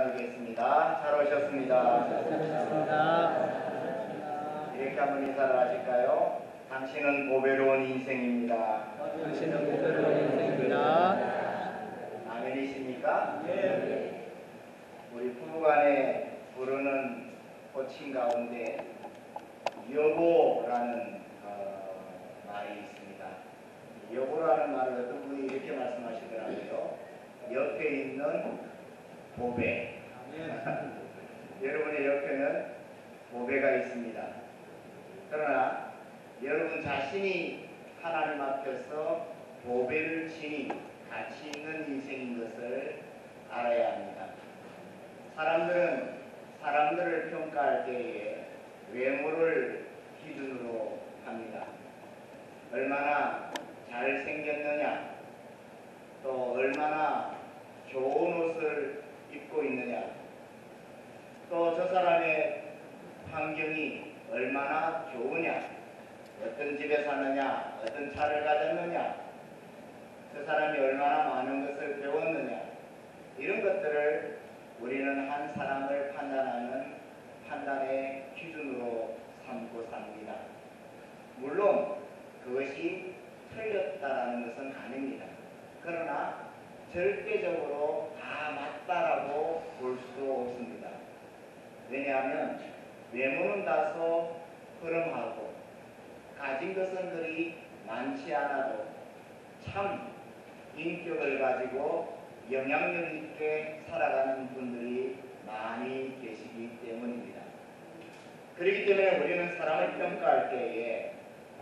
하겠습니다. 잘 오셨습니다. 이렇게 한번 인사를 하실까요? 당신은 보배로운 인생입니다. 당신은 보배로운 인생입니다. 아멘이십니까? 네. 우리 부부간에 부르는 호칭 가운데 여보라는 말이 있습니다. 여보라는 말을 어떤 분이 이렇게 말씀하시더라고요. 옆에 있는 보배. 여러분의 옆에는 보배가 있습니다. 그러나 여러분 자신이 하나님 앞에서 보배를 지닌 가치 있는 인생인 것을 알아야 합니다. 사람들은 사람들을 평가할 때에 외모를 기준으로 합니다. 얼마나 잘생겼느냐, 또 얼마나 좋은 옷을 입고 있느냐, 또 저 사람의 환경이 얼마나 좋으냐, 어떤 집에 사느냐, 어떤 차를 가졌느냐, 저 사람이 얼마나 많은 것을 배웠느냐, 이런 것들을 우리는 한 사람을 판단하는 판단의 기준으로 삼고 삽니다. 물론 그것이 틀렸다라는 것은 아닙니다. 그러나 절대적으로 다 맞다라고 볼 수도 없습니다. 왜냐하면 외모는 다소 흐름하고 가진 것은 그리 많지 않아도 참 인격을 가지고 영향력 있게 살아가는 분들이 많이 계시기 때문입니다. 그렇기 때문에 우리는 사람을 평가할 때에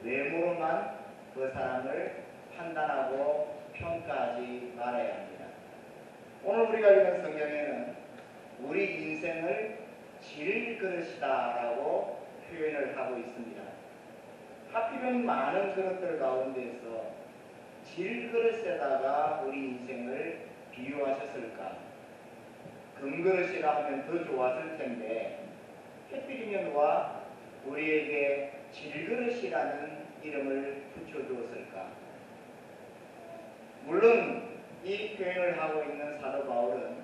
외모로만 그 사람을 판단하고 평가하지 말아야 합니다. 오늘 우리가 읽은 성경에는 우리 인생을 질그릇이다라고 표현을 하고 있습니다. 하필이면 많은 그릇들 가운데서 질그릇에다가 우리 인생을 비유하셨을까? 금그릇이라 하면 더 좋았을 텐데 하필이면 와 우리에게 질그릇이라는 이름을 붙여주었을까? 물론 이 표현을 하고 있는 사도 바울은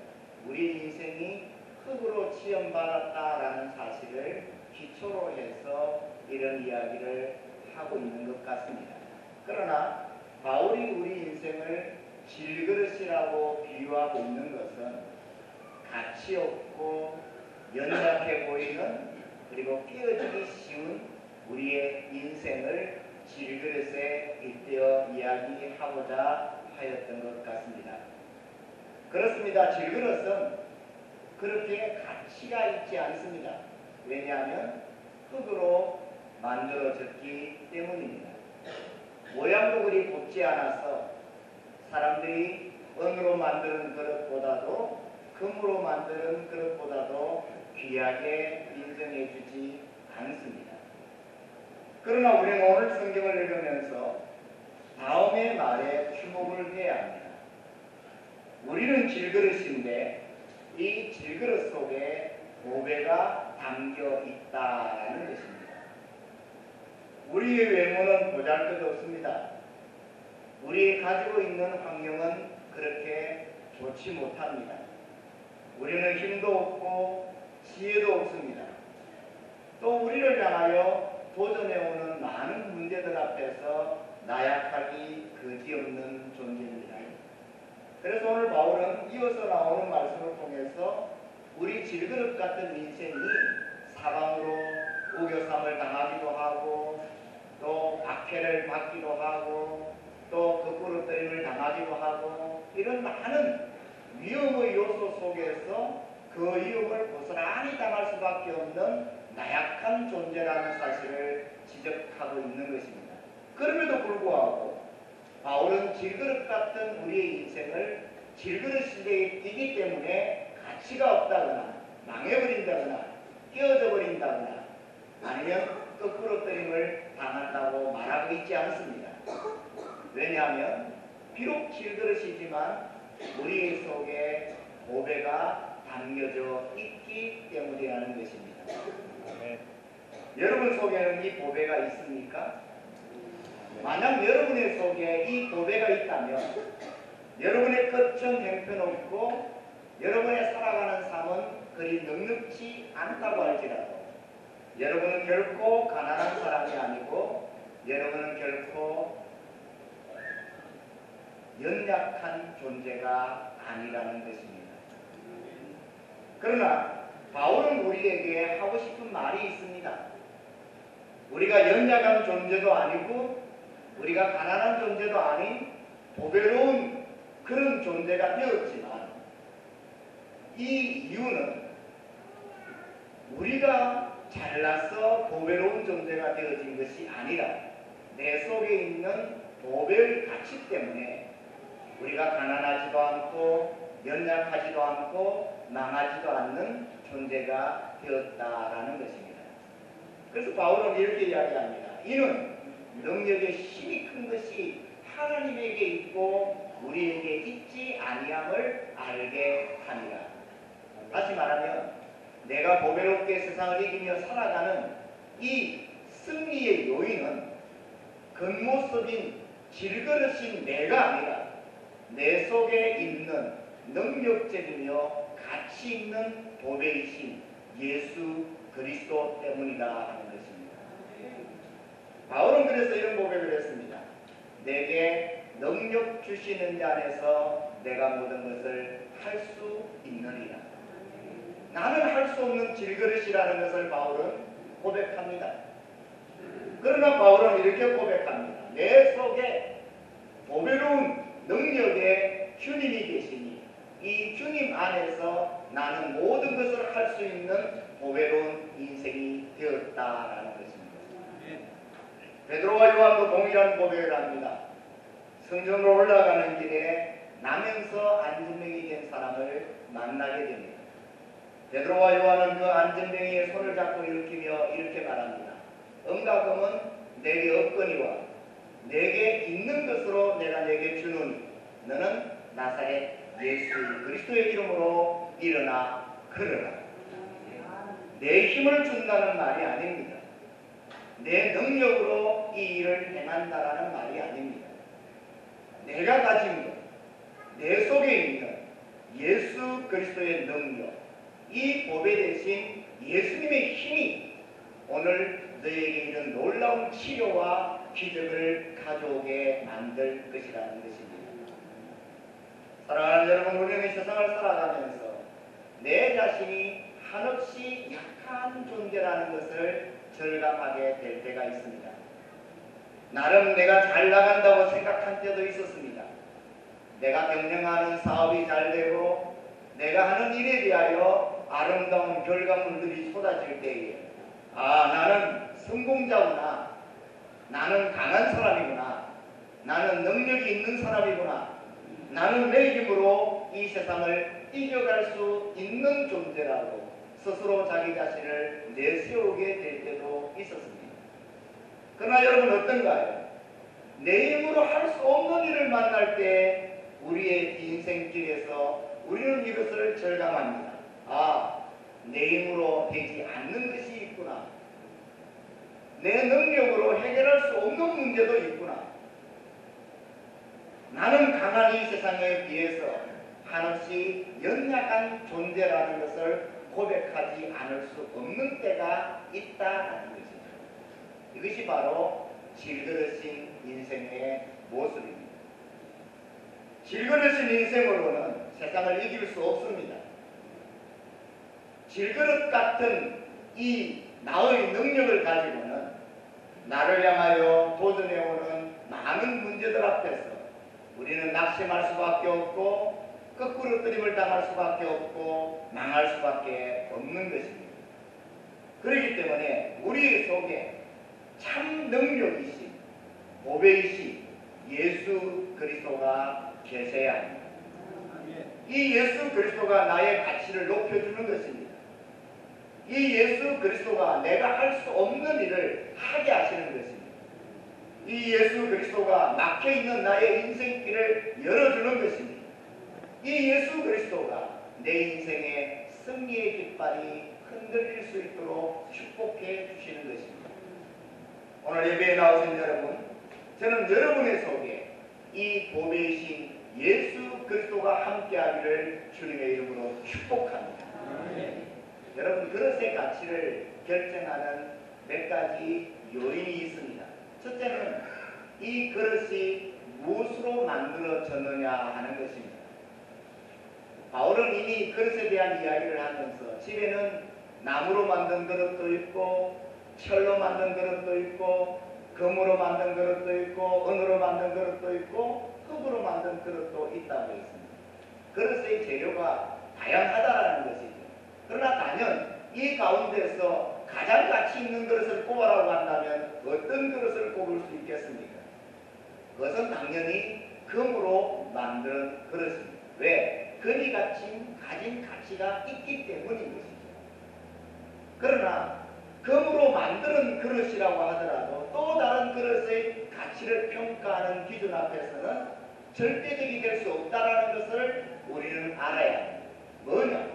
우리 인생이 흙으로 지음받았다라는 사실을 기초로 해서 이런 이야기를 하고 있는 것 같습니다. 그러나 바울이 우리 인생을 질그릇이라고 비유하고 있는 것은 가치 없고 연약해 보이는 그리고 깨어지기 쉬운 우리의 인생을 질그릇에 빗대어 이야기하고자 하였던 것 같습니다. 그렇습니다. 질그릇은 그렇게 가치가 있지 않습니다. 왜냐하면 흙으로 만들어졌기 때문입니다. 모양도 그리 곱지 않아서 사람들이 은으로 만드는 그릇보다도 금으로 만드는 그릇보다도 귀하게 인정해 주지 않습니다. 그러나 우리는 오늘 성경을 읽으면서 다음의 말에 주목을 해야 합니다. 우리는 질그릇인데 이 질그릇 속에 보배가 담겨 있다는 것입니다. 우리의 외모는 보잘것없습니다. 우리 가지고 있는 환경은 그렇게 좋지 못합니다. 우리는 힘도 없고 지혜도 없습니다. 또 우리를 향하여 도전해오는 많은 문제들 앞에서 나약하기 그지없는 존재입니다. 그래서 오늘 바울은 이어서 나오는 말씀을 통해서 우리 질그릇 같은 인생이 사방으로 우겨삼을 당하기도 하고 또 박해를 받기도 하고 또 거꾸로뜨림을 당하기도 하고 이런 많은 위험의 요소 속에서 그 위험을 고스란히 당할 수밖에 없는 나약한 존재라는 사실을 지적하고 있는 것입니다. 그럼에도 불구하고 바울은 질그릇 같은 우리의 인생을 질그릇이기 때문에 가치가 없다거나 망해버린다거나 깨어져 버린다거나 아니면 거꾸로뜨림을 당한다고 말하고 있지 않습니다. 왜냐하면 비록 질그릇이지만 우리 속에 보배가 담겨져 있기 때문이라는 것입니다. 여러분 속에는 이 보배가 있습니까? 만약 여러분의 속에 이 보배가 있다면 여러분의 끝은 형편없고 여러분의 살아가는 삶은 그렇지 않다고 할지라도 여러분은 결코 가난한 사람이 아니고 여러분은 결코 연약한 존재가 아니라는 것입니다. 그러나 바울은 우리에게 하고 싶은 말이 있습니다. 우리가 연약한 존재도 아니고 우리가 가난한 존재도 아닌 보배로운 그런 존재가 되었지만 이 이유는 우리가 잘나서 보배로운 존재가 되어진 것이 아니라 내 속에 있는 보배의 가치 때문에 우리가 가난하지도 않고 연약하지도 않고 망하지도 않는 존재가 되었다라는 것입니다. 그래서 바울은 이렇게 이야기합니다. 이는 능력의 힘이 큰 것이 하나님에게 있고 우리에게 있지 아니함을 알게 하니라. 다시 말하면 내가 보배롭게 세상을 이기며 살아가는 이 승리의 요인은 겉모습인 질그릇인 내가 아니라 내 속에 있는 능력적이며 가치 있는 보배이신 예수 그리스도 때문이다 하는 것입니다. 바울은 그래서 이런 고백을 했습니다. 내게 능력 주시는 자 안에서 내가 모든 것을 할 수 있느니라. 나는 할 수 없는 질그릇이라는 것을 바울은 고백합니다. 그러나 바울은 이렇게 고백합니다. 내 속에 보배로운 능력의 주님이 계시니 이 주님 안에서 나는 모든 것을 할 수 있는 보배로운 인생이 되었다라는 것입니다. 베드로와 요한도 동일한 고백을 합니다. 성전으로 올라가는 길에 나면서 안진뱅이 된 사람을 만나게 됩니다. 베드로와 요한은 그 안진뱅이의 손을 잡고 일으키며 이렇게 말합니다. 은과 금은 내게 없거니와 내게 있는 것으로 내가 내게 주노니 너는 나사렛 예수 그리스도의 이름으로 일어나 걸어라. 내 힘을 준다는 말이 아닙니다. 내 능력으로 이 일을 행한다라는 말이 아닙니다. 내가 가진 것, 내 속에 있는 예수 그리스도의 능력, 이 보배 대신 예수님의 힘이 오늘 너에게 이런 놀라운 치료와 기적을 가져오게 만들 것이라는 것입니다. 사랑하는 여러분, 우리는 세상을 살아가면서 내 자신이 한없이 약한 존재라는 것을 절감하게 될 때가 있습니다. 나름 내가 잘 나간다고 생각한 때도 있었습니다. 내가 경영하는 사업이 잘 되고 내가 하는 일에 대하여 아름다운 결과물들이 쏟아질 때에 나는 성공자구나, 나는 강한 사람이구나, 나는 능력이 있는 사람이구나, 나는 내 힘으로 이 세상을 이겨갈 수 있는 존재라고 스스로 자기 자신을 내세우게 될 때도 있었습니다. 그러나 여러분 어떤가요? 내 힘으로 할 수 없는 일을 만날 때 우리의 인생길에서 우리는 이것을 절감합니다. 내 힘으로 되지 않는 것이 있구나. 내 능력으로 해결할 수 없는 문제도 있구나. 나는 강한 이 세상에 비해서 한없이 연약한 존재라는 것을 고백하지 않을 수 없는 때가 있다라는 것입니다. 이것이 바로 질그릇인 인생의 모습입니다. 질그릇인 인생으로는 세상을 이길 수 없습니다. 질그릇 같은 이 나의 능력을 가지고는 나를 향하여 도전해오는 많은 문제들 앞에서 우리는 낙심할 수밖에 없고 거꾸로 뜨림을 당할 수밖에 없고 망할 수밖에 없는 것입니다. 그렇기 때문에 우리 속에 참 능력이신 보배이신 예수 그리스도가 계셔야 합니다. 이 예수 그리스도가 나의 가치를 높여주는 것입니다. 이 예수 그리스도가 내가 할 수 없는 일을 하게 하시는 것입니다. 이 예수 그리스도가 막혀있는 나의 인생길을 열어주는 것입니다. 이 예수 그리스도가 내 인생의 승리의 깃발이 흔들릴 수 있도록 축복해 주시는 것입니다. 오늘 예배에 나오신 여러분, 저는 여러분의 속에 이 보배이신 예수 그리스도가 함께하기를 주님의 이름으로 축복합니다. 여러분 가치를 결정하는 몇 가지 요인이 있습니다. 첫째는 이 그릇이 무엇으로 만들어졌느냐 하는 것입니다. 바울은 이미 그릇에 대한 이야기를 하면서 집에는 나무로 만든 그릇도 있고 철로 만든 그릇도 있고 금으로 만든 그릇도 있고 은으로 만든 그릇도 있고 흙으로 만든 그릇도 있다고 했습니다. 그릇의 재료가 다양하다라는 것이죠. 그러나 단연 이 가운데서 가장 가치 있는 그릇을 꼽으라고 한다면 어떤 그릇을 꼽을 수 있겠습니까? 그것은 당연히 금으로 만든 그릇입니다. 왜? 금이 가진 가치가 있기 때문인 것이죠. 그러나 금으로 만드는 그릇이라고 하더라도 또 다른 그릇의 가치를 평가하는 기준 앞에서는 절대적이 될 수 없다는 것을 우리는 알아야 합니다. 뭐냐?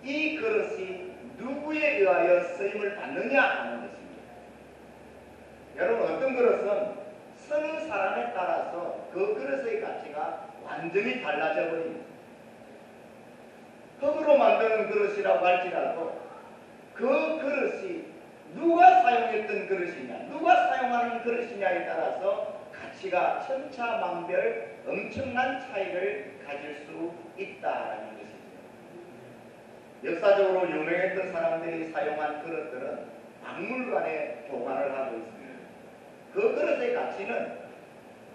이 그릇이 누구에 의하여 쓰임을 받느냐 하는 것입니다. 여러분, 어떤 그릇은 쓰는 사람에 따라서 그 그릇의 가치가 완전히 달라져 버립니다. 흙으로 만드는 그릇이라고 할지라도 그 그릇이 누가 사용했던 그릇이냐, 누가 사용하는 그릇이냐에 따라서 가치가 천차만별 엄청난 차이를 가질 수 있다는 것이죠. 역사적으로 유명했던 사람들이 사용한 그릇들은 박물관에 보관을 하고 있습니다. 그 그릇의 가치는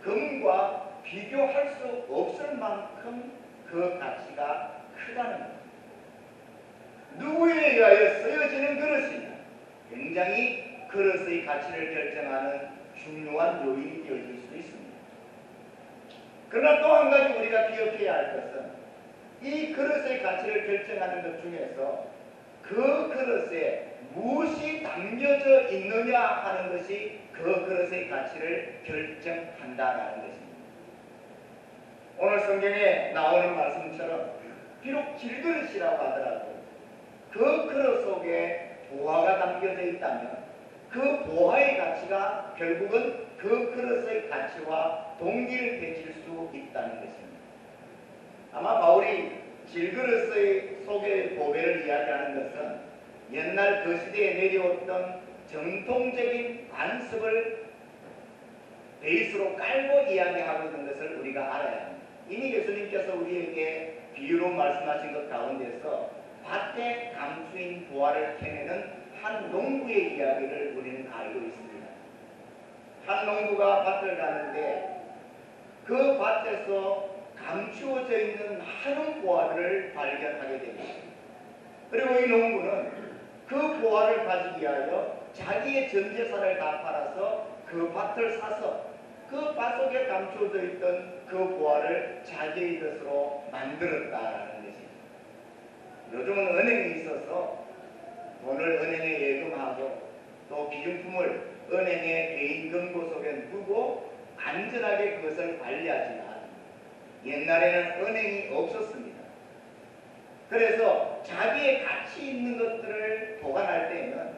금과 비교할 수 없을 만큼 그 가치가 크다는 것. 누구에 의하여 쓰여지는 그릇이냐, 굉장히 그릇의 가치를 결정하는 중요한 요인이 되어질 수 있습니다. 그러나 또 한 가지 우리가 기억해야 할 것은 이 그릇의 가치를 결정하는 것 중에서 그 그릇에 무엇이 담겨져 있느냐 하는 것이 그 그릇의 가치를 결정한다는 것입니다. 오늘 성경에 나오는 말씀처럼 비록 질그릇이라고 하더라도 그 그릇 속에 보화가 담겨져 있다면 그 보화의 가치가 결국은 그 그릇의 가치와 동일해질 수 있다는 것입니다. 아마 바울이 질그릇의 속의 보배를 이야기하는 것은 옛날 그 시대에 내려왔던 정통적인 관습을 베이스로 깔고 이야기하고 있는 것을 우리가 알아야 합니다. 이미 예수님께서 우리에게 비유로 말씀하신 것 가운데서 밭에 감추인 보화를 캐내는 한 농부의 이야기를 우리는 알고 있습니다. 한 농부가 밭을 가는데 그 밭에서 감추어져 있는 많은 보화를 발견하게 됩니다. 그리고 이 농부는 그 보화를 가지기 위하여 자기의 전 재산을 다 팔아서 그 밭을 사서 그 밭 속에 감추어져 있던 그 보화를 자기의 것으로 만들었다라는 것입니다. 요즘은 은행에 있어서 돈을 은행에 예금하고 또 기준품을 은행의 개인 금고 속에 두고 안전하게 그것을 관리하지만 옛날에는 은행이 없었습니다. 그래서 자기의 가치 있는 것들을 보관할 때에는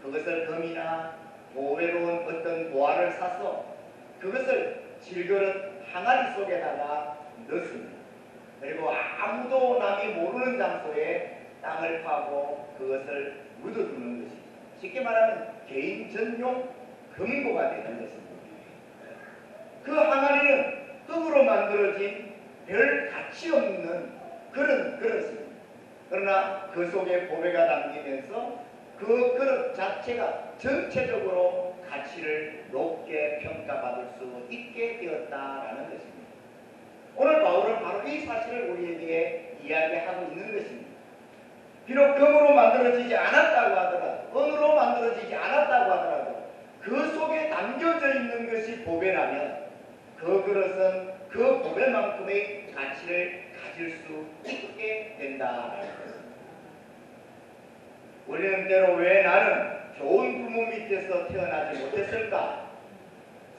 그것을 금이나 보배로운 어떤 보화를 사서 그것을 질그릇 항아리 속에다가 넣습니다. 그리고 아무도 남이 모르는 장소에 땅을 파고 그것을 묻어두는 것이죠. 쉽게 말하면 개인 전용 금고가 되는 것입니다. 그 항아리는 흙으로 만들어진 별 가치 없는 그런 그릇입니다. 그러나 그 속에 보배가 담기면서 그 그릇 자체가 전체적으로 가치를 높게 평가받을 수 있게 되었다라는 것입니다. 오늘 바울은 바로 이 사실을 우리에게 이야기하고 있는 것입니다. 비록 금으로 만들어지지 않았다고 하더라도, 은으로 만들어지지 않았다고 하더라도 그 속에 담겨져 있는 것이 보배라면 그 그릇은 그 보배만큼의 가치를 가질 수 있게 된다라는 것입니다. 원래는 대로 왜 나는 좋은 부모 밑에서 태어나지 못했을까?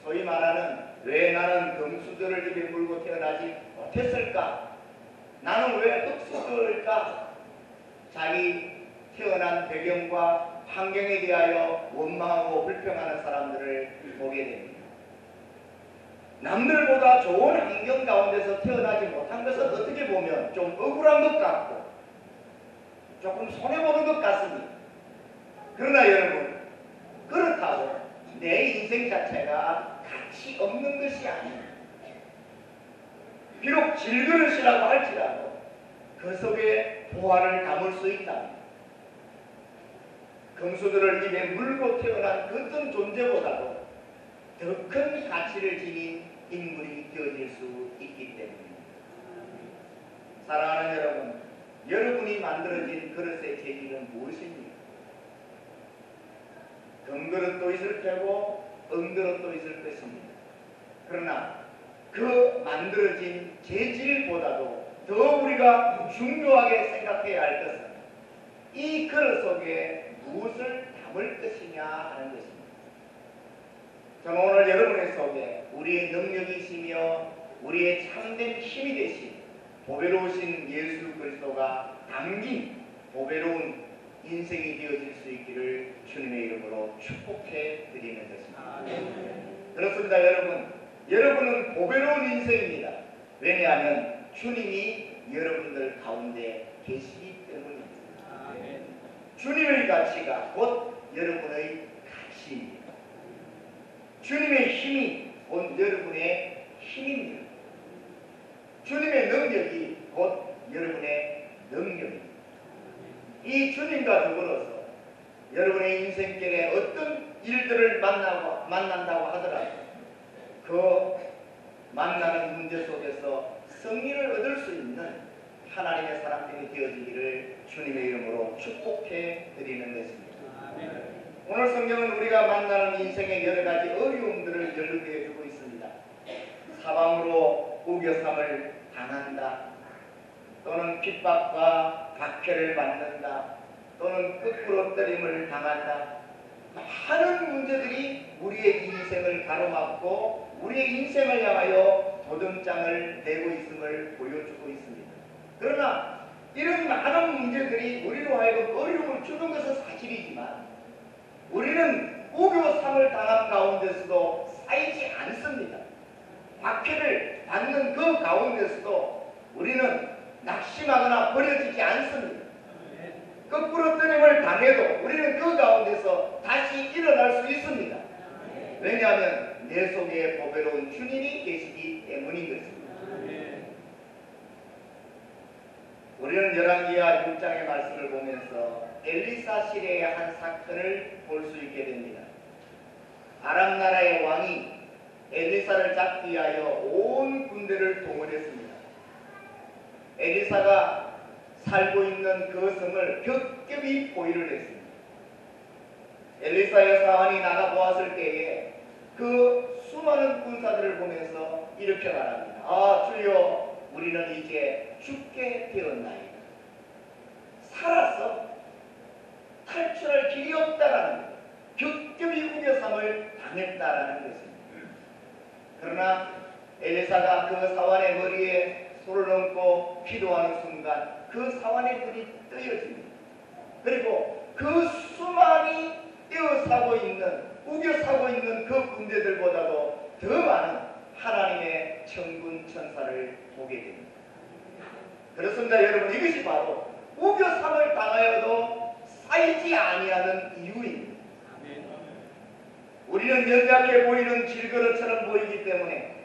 소위 말하는 왜 나는 금수저를 입에 물고 태어나지 못했을까? 나는 왜 흙수저일까? 자기 태어난 배경과 환경에 대하여 원망하고 불평하는 사람들을 보게 됩니다. 남들보다 좋은 환경 가운데서 태어나지 못한 것은 어떻게 보면 좀 억울한 것 같고 조금 손해보는 것 같습니다. 그러나 여러분, 그렇다고 내 인생 자체가 가치 없는 것이 아닙니다. 비록 질그릇이라고 할지라도 그 속에 보화를 담을 수 있다. 금수들을 입에 물고 태어난 그 어떤 존재보다도 더 큰 가치를 지닌 인물이 되어질 수 있기 때문입니다. 사랑하는 여러분, 여러분이 만들어진 그릇의 재질은 무엇입니까? 금그릇도 있을 테고 은그릇도 있을 것입니다. 그러나 그 만들어진 재질보다도 더 우리가 중요하게 생각해야 할 것은 이 그릇 속에 무엇을 담을 것이냐 하는 것입니다. 저는 오늘 여러분의 속에 우리의 능력이시며 우리의 참된 힘이 되신 보배로우신 예수 그리스도가 담긴 보배로운 인생이 되어질 수 있기를 주님의 이름으로 축복해 드리는 것입니다. 그렇습니다. 여러분은 보배로운 인생입니다. 왜냐하면 주님이 여러분들 가운데 계시기 때문입니다. 주님의 가치가 곧 여러분의 가치입니다. 주님의 힘이 곧 여러분의 힘입니다. 주님의 능력이 곧 여러분의 능력입니다. 이 주님과 더불어서 여러분의 인생길에 어떤 일들을 만난다고 하더라도 그 만나는 문제 속에서 승리를 얻을 수 있는 하나님의 사람들이 되어지기를 주님의 이름으로 축복해 드리는 것입니다. 오늘 성경은 우리가 만나는 인생의 여러 가지 어려움들을 연루해 주고 있습니다. 사방으로 우겨삼을 당한다, 또는 핍박과 박해를 받는다, 또는 거꾸로 때림을 당한다. 많은 문제들이 우리의 인생을 가로막고 우리의 인생을 향하여 도전장을 내고 있음을 보여주고 있습니다. 그러나 이런 많은 문제들이 우리로 하여금 어려움을 주는 것은 사실이지만 우리는 우겨삼을 당한 가운데서도 쌓이지 않습니다. 박해를 받는 그 가운데서도 우리는 낙심하거나 버려지지 않습니다. 거꾸로 뜨림을 당해도 우리는 그 가운데서 다시 일어날 수 있습니다. 왜냐하면 내 속에 보배로운 주님이 계시기 때문인 것입니다. 우리는 열왕기하 6장의 말씀을 보면서 엘리사 시대의 한 사건을 볼 수 있게 됩니다. 아람 나라의 왕이 엘리사를 잡기 위하여 온 군대를 동원했습니다. 엘리사가 살고 있는 그 성을 겹겹이 포위를 했습니다. 엘리사의 사환이 나가 보았을 때에 그 수많은 군사들을 보면서 이렇게 말합니다. 아, 주여, 우리는 이제 죽게 되었나이다. 살았어. 탈출할 길이 없다라는 것, 겹겹이 우겨삼을 당했다라는 것입니다. 그러나 엘리사가 그 사환의 머리에 손을 얹고 기도하는 순간 그 사환의 불이 뜨여집니다. 그리고 그 수많이 뛰어사고 있는, 우겨사고 있는 그 군대들보다도 더 많은 하나님의 천군 천사를 보게 됩니다. 그렇습니다. 여러분, 이것이 바로 우겨삼을 당하여도 쌓이지 아니하는 이유입니다. 우리는 연약해 보이는 질그릇처럼 보이기 때문에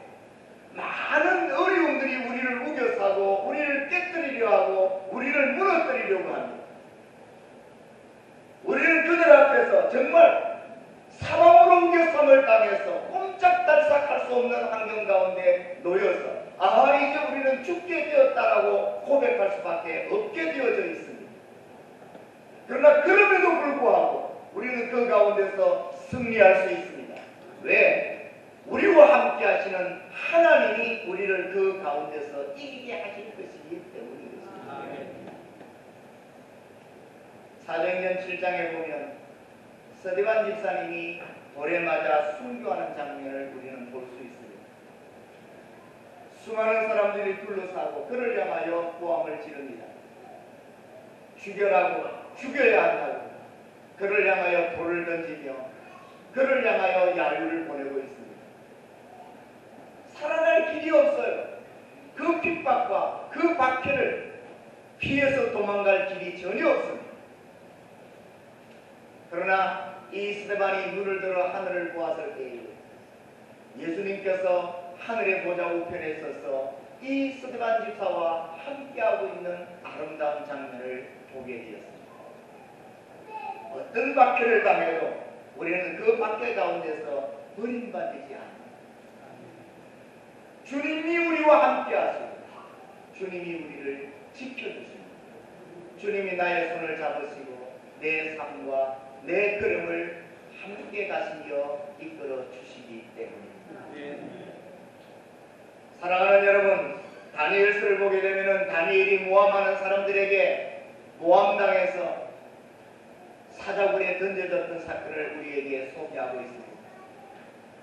많은 어려움들이 우리를 우겨싸고 우리를 깨뜨리려 하고 우리를 무너뜨리려고 합니다. 우리는 그들 앞에서 정말 사방으로 우겨쌈을 당해서 꼼짝달싹할 수 없는 환경 가운데 놓여서 아, 이제 우리는 죽게 되었다라고 고백할 수밖에 없게 되어져 있습니다. 그러나 그럼에도 불구하고 우리는 그 가운데서 승리할 수 있습니다. 왜? 우리와 함께 하시는 하나님이 우리를 그 가운데서 이기게 하실 것이기 때문입니다. 사도행전 7장에 보면 서대반 집사님이 돌에 맞아 순교하는 장면을 우리는 볼 수 있습니다. 수많은 사람들이 둘러싸고 그를 향하여 고함을 지릅니다. 죽여라고, 죽여야 한다고 그를 향하여 돌을 던지며 그를 향하여 야유를 보내고 있습니다. 살아날 길이 없어요. 그 핍박과 그 박해를 피해서 도망갈 길이 전혀 없습니다. 그러나 이 스데반이 눈을 들어 하늘을 보았을 때에 예수님께서 하늘의 보좌 우편에 서서 이 스데반 집사와 함께하고 있는 아름다운 장면을 보게 되었습니다. 어떤 박해를 당해도 우리는 그 박해 가운데서 버림받지 않습니다. 주님이 우리와 함께 하시고 주님이 우리를 지켜주십니다. 주님이 나의 손을 잡으시고 내 삶과 내 걸음을 함께 가시며 이끌어 주시기 때문입니다. 사랑하는 여러분, 다니엘서를 보게 되면 다니엘이 모함하는 사람들에게 모함당해서 사자굴에 던져졌던 사건을 우리에게 소개하고 있습니다.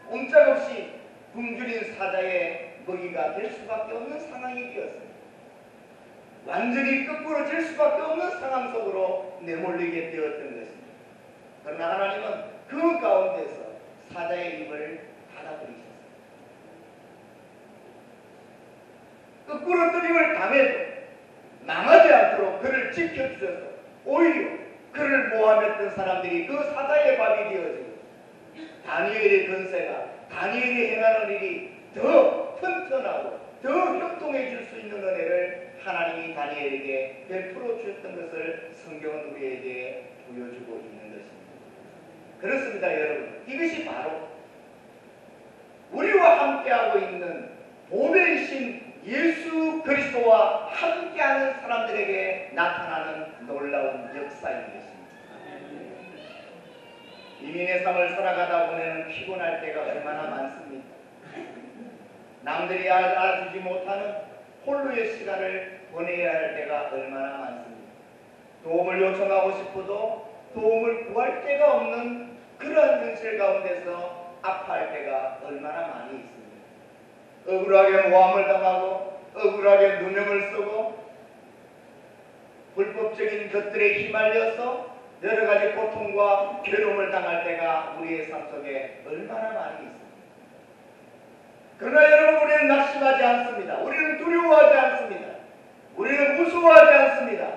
꼼짝없이 굶주린 사자의 먹이가 될 수밖에 없는 상황이 되었습니다. 완전히 거꾸로 질 수밖에 없는 상황 속으로 내몰리게 되었던 것입니다. 그러나 하나님은 그 가운데서 사자의 입을 닫아버리셨습니다. 거꾸로 뜨림을 당해도 망하지 않도록 그를 지켜주셔서 오히려 그를 모함했던 사람들이 그 사자의 밥이 되어지고 다니엘의 건세가 다니엘이 행하는 일이 더 튼튼하고 더 형통해질 수 있는 은혜를 하나님이 다니엘에게 베풀어 주셨던 것을 성경은 우리에게 보여주고 있는 것입니다. 그렇습니다, 여러분. 이것이 바로 우리와 함께하고 있는 보배이신 예수 그리스도와 함께하는 사람들에게 나타나는 놀라운 역사인 것입니다. 이민의 삶을 살아가다 보면 피곤할 때가 얼마나 많습니까? 남들이 알아주지 못하는 홀로의 시간을 보내야 할 때가 얼마나 많습니다. 도움을 요청하고 싶어도 도움을 구할 데가 없는 그런 현실 가운데서 아파할 때가 얼마나 많이 있습니다. 억울하게 모함을 당하고 억울하게 누명을 쓰고 불법적인 것들에 휘말려서 여러 가지 고통과 괴로움을 당할 때가 우리의 삶 속에 얼마나 많이 있습니다. 그러나 여러분, 우리는 낙심하지 않습니다. 우리는 두려워하지 않습니다. 우리는 무서워하지 않습니다.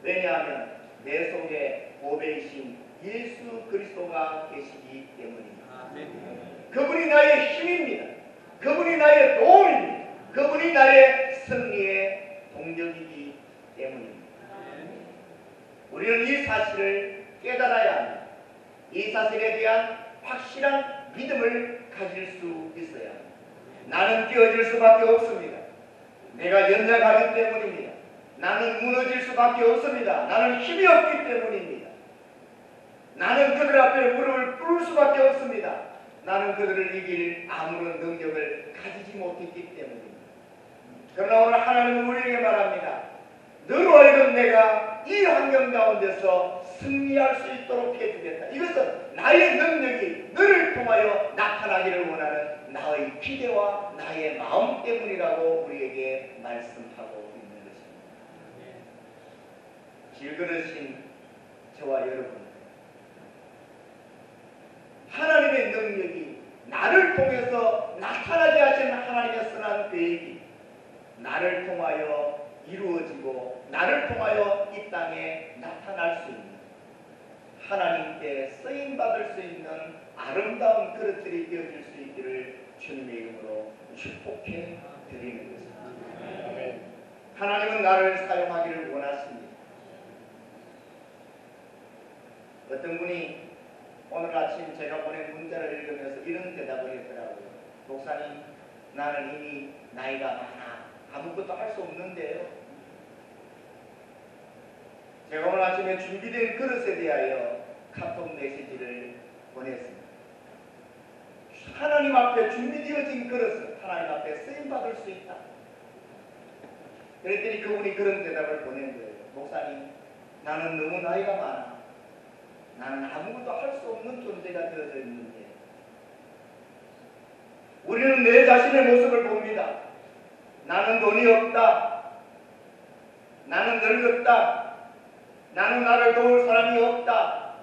왜냐하면 내 속에 보배이신 예수 그리스도가 계시기 때문입니다. 그분이 나의 힘입니다. 그분이 나의 도움입니다. 그분이 나의 승리의 동력이기 때문입니다. 우리는 이 사실을 깨달아야 합니다. 이 사실에 대한 확실한 믿음을 가질 수 있어야 합니다. 나는 깨어질 수밖에 없습니다. 내가 연약하기 때문입니다. 나는 무너질 수밖에 없습니다. 나는 힘이 없기 때문입니다. 나는 그들 앞에 무릎을 꿇을 수밖에 없습니다. 나는 그들을 이길 아무런 능력을 가지지 못했기 때문입니다. 그러나 오늘 하나님은 우리에게 말합니다. 너로 하여금 내가 이 환경 가운데서 승리할 수 있도록 해주겠다. 이것은 나의 능력이 너를 통하여 나타나기를 원하는 나의 기대와 나의 마음 때문이라고 우리에게 말씀하고 있는 것입니다. 길들으신 저와 여러분, 하나님의 능력이 나를 통해서 나타나게 하신 하나님의 선한 계획이 나를 통하여 이루어지고 나를 통하여 이 땅에 나타날 수 있는 하나님께 쓰임받을 수 있는 아름다운 그릇들이 되어질 수 있기를 주님의 이름으로 축복해 드리는 것입니다. 하나님은 나를 사용하기를 원하십니다. 어떤 분이 오늘 아침 제가 보낸 문자를 읽으면서 이런 대답을 했더라고요. 목사님, 나는 이미 나이가 많아. 아무것도 할 수 없는데요. 제가 오늘 아침에 준비된 그릇에 대하여 카톡 메시지를 보냈습니다. 하나님 앞에 준비되어진 그릇은 하나님 앞에 쓰임받을 수 있다. 그랬더니 그분이 그런 대답을 보낸 거예요. 목사님, 나는 너무 나이가 많아. 나는 아무것도 할 수 없는 존재가 되어져 있는데 우리는 내 자신의 모습을 봅니다. 나는 돈이 없다. 나는 늙었다. 나는 나를 도울 사람이 없다.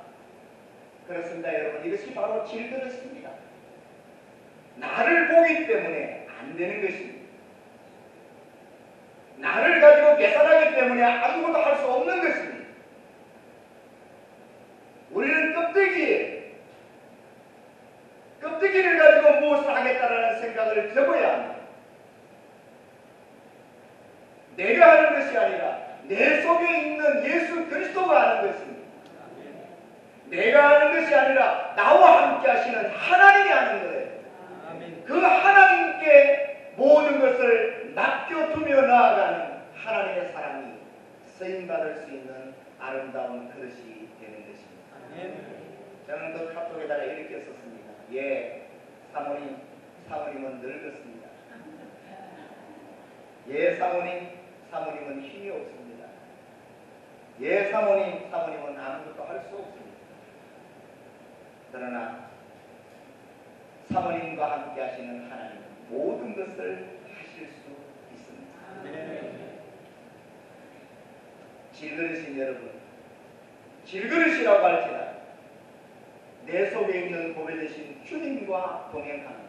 그렇습니다, 여러분. 이것이 바로 질그릇입니다. 나를 보기 때문에 안 되는 것입니다. 나를 가지고 계산하기 때문에 아무것도 할 수 없는 것입니다. 우리는 그리스도가 아는 것입니다. 내가 아는 것이 아니라 나와 함께 하시는 하나님이 아는 거예요. 그 하나님께 모든 것을 맡겨두며 나아가는 하나님의 사람이 쓰임받을 수 있는 아름다운 그릇이 되는 것입니다. 저는 그 카톡에다가 이렇게 썼습니다. 예, 사모님은 늙었습니다. 예, 사모님은 힘이 없습니다. 예, 사모님은 아무것도 할 수 없습니다. 그러나 사모님과 함께 하시는 하나님은 모든 것을 하실 수 있습니다. 질그릇인 여러분, 질그릇이라고 할지라도 내 속에 있는 보배 되신 주님과 동행하는,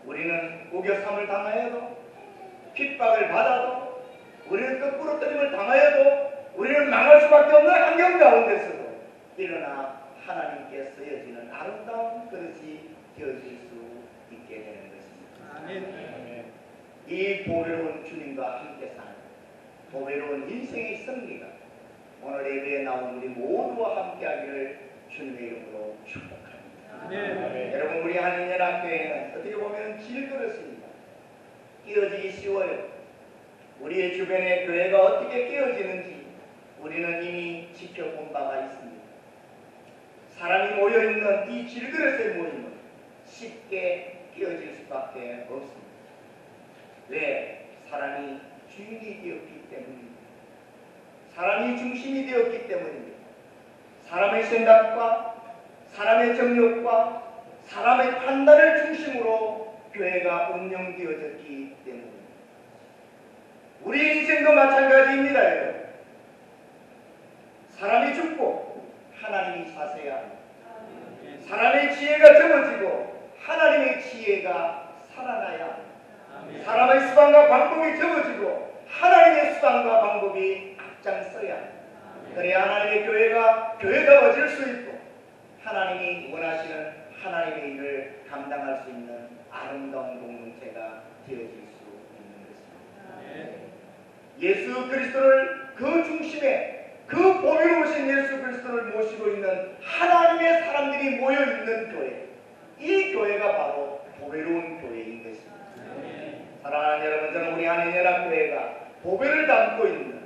우리는 우겨삼을 당하여도, 핍박을 받아도, 우리는 거꾸로뜨림을 당하여도, 우리는 망할 수밖에 없는 환경 가운데서도 일어나 하나님께 쓰여지는 아름다운 그릇이 되어질 수 있게 되는 것입니다. 이 보배로운 주님과 함께 사는 보배로운 인생의 승리가 오늘 예배에 나온 우리 모두와 함께 하기를 주님의 이름으로 축복합니다. 여러분, 우리 한인연합교회는 어떻게 보면 질그릇입니다. 끼어지기 쉬워요. 우리의 주변에 교회가 어떻게 끼어지는지 우리는 이미 지켜본 바가 있습니다. 사람이 모여있는 이 질그릇의 모임은 쉽게 끼어질 수밖에 없습니다. 왜? 사람이 주인이 되었기 때문입니다. 사람이 중심이 되었기 때문입니다. 사람의 생각과 사람의 정욕과 사람의 판단을 중심으로 교회가 운영되어졌기 때문입니다. 우리 인생도 마찬가지입니다. 여러분. 사람이 죽고 하나님이 사셔야 합니다. 사람의 지혜가 적어지고 하나님의 지혜가 살아나야 합니다. 사람의 수단과 방법이 적어지고 하나님의 수단과 방법이 앞장서야 합니다. 그래야 하나님의 교회가 교회다워질 수 있고 하나님이 원하시는 하나님의 일을 감당할 수 있는 아름다운 공동체가 되어질 수 있는 것입니다. 예수 그리스도를 그 중심에, 그 보배로우신 예수 그리스도를 모시고 있는 하나님의 사람들이 모여있는 교회, 이 교회가 바로 보배로운 교회인 것입니다. 사랑하는 여러분, 저는 우리 한인연합교회가 보배를 담고 있는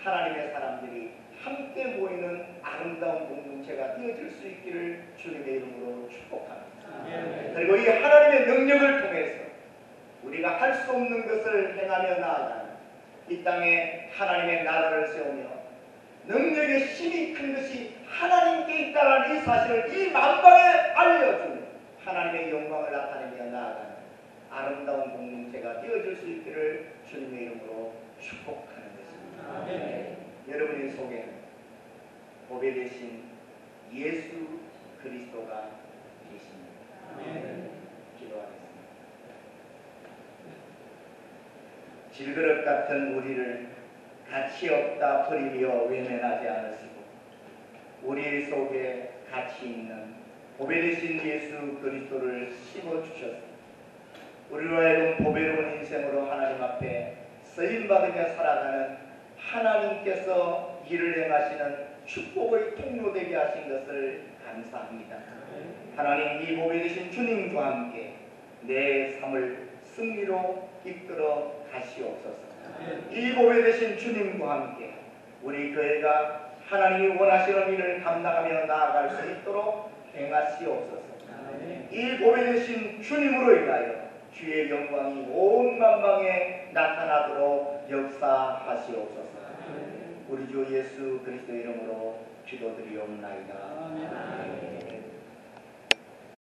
하나님의 사람들이 함께 모이는 아름다운 공동체가 되어질 수 있기를 주님의 이름으로 축복합니다. 그리고 이 하나님의 능력을 통해서 우리가 할 수 없는 것을 행하며 나아가는 이 땅에 하나님의 나라를 세우며 능력의 힘이 큰 것이 하나님께 있다는 이 사실을 이 만방에 알려주는 하나님의 영광을 나타내며 나아가는 아름다운 공동체가 되어질 수 있기를 주님의 이름으로 축복하는 것입니다. 여러분의 속에 보배 되신 예수 그리스도가 계십니다. 기도하겠습니다. 질그릇 같은 우리를 가치 없다 버리며 외면하지 않으시고 우리 속에 가치 있는 보배 되신 예수 그리스도를 심어주셨습니다. 우리로 하여금 보배로운 인생으로 하나님 앞에 쓰임받으며 살아가는 하나님께서 일을 행하시는 축복의 통로 되게 하신 것을 감사합니다. 하나님, 이 보배 되신 주님과 함께 내 삶을 승리로 이끌어 가시옵소서. 이 보배 되신 주님과 함께 우리 교회가 하나님이 원하시는 일을 감당하며 나아갈 수 있도록 행하시옵소서. 이 보배 되신 주님으로 인하여 주의 영광이 온 만방에 나타나도록 역사하시옵소서. 우리 주 예수 그리스도 이름으로 기도드리옵나이다. 아멘.